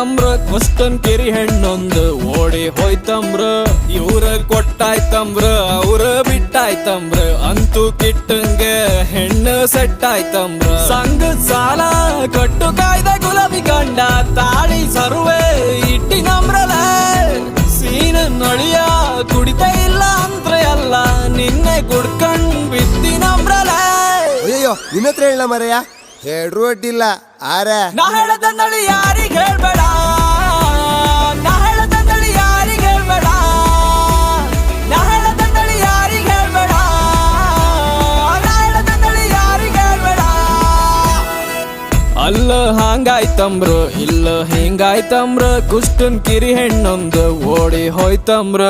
ತಮ್ರ question ಕೆರಿ ಹೆಣ್ಣೊಂದು ಓಡಿ ಹೋಯ್ತಮ್ರ ಇವ್ರ ಕೊಟ್ಟಾಯ್ತಮ್ರ ಅವ್ರ ಬಿಟ್ಟಾಯ್ತಮ್ರ ಅಂತೂ ಕಿಟ್ಟಂಗೆ ಹೆಣ್ಣು ಸೆಟ್ ಆಯ್ತಮ್ರ ಸಂಘ ಸಾಲ ಕಟ್ಟು ಕಾಯ್ದೆ ಗುಲಾಬಿ ಕಂಡ ತಾಳಿ ಸರ್ವೆ ಇಟ್ಟಿನಮ್ರಲ ಸೀನ ನಳಿಯ ಕುಡಿತ ಇಲ್ಲ ಅಂದ್ರೆ ಅಲ್ಲ ನಿನ್ನೆ ಕುಡ್ಕಂಡ್ ಬಿದ್ದಿನಮ್ರಲ. ಅಯ್ಯೋ ನಿನ್ನತ್ರ ಹೇಳ ಮರೆಯ ಹೇಳ್ರು ಅಡ್ಡಿಲ್ಲ ಆರ ನಾ ಹೇಳದಂದಳಿ ಯಾರಿಗೆ ಹೇಳ್ಬೇಡ, ನಾ ಹೇಳದಂದಳಿ ಯಾರಿಗೆ ಹೇಳ್ಬೇಡ, ನಾ ಹೇಳದಂದಳಿ ಯಾರಿಗೆ ಹೇಳ್ಬೇಡ, ನಾ ಹೇಳದಂದಳಿ ಯಾರಿಗೆ ಹೇಳ್ಬೇಡ. ಅಲ್ಲ ಹಾಂಗಾಯ್ತಮ್ರ ಇಲ್ಲ ಹಿಂಗಾಯ್ತಮ್ರ ಕುಷ್ಟನ್ ಕಿರಿ ಹೆಣ್ಣೊಂದು ಓಡಿ ಹೋಯ್ತಮ್ರ.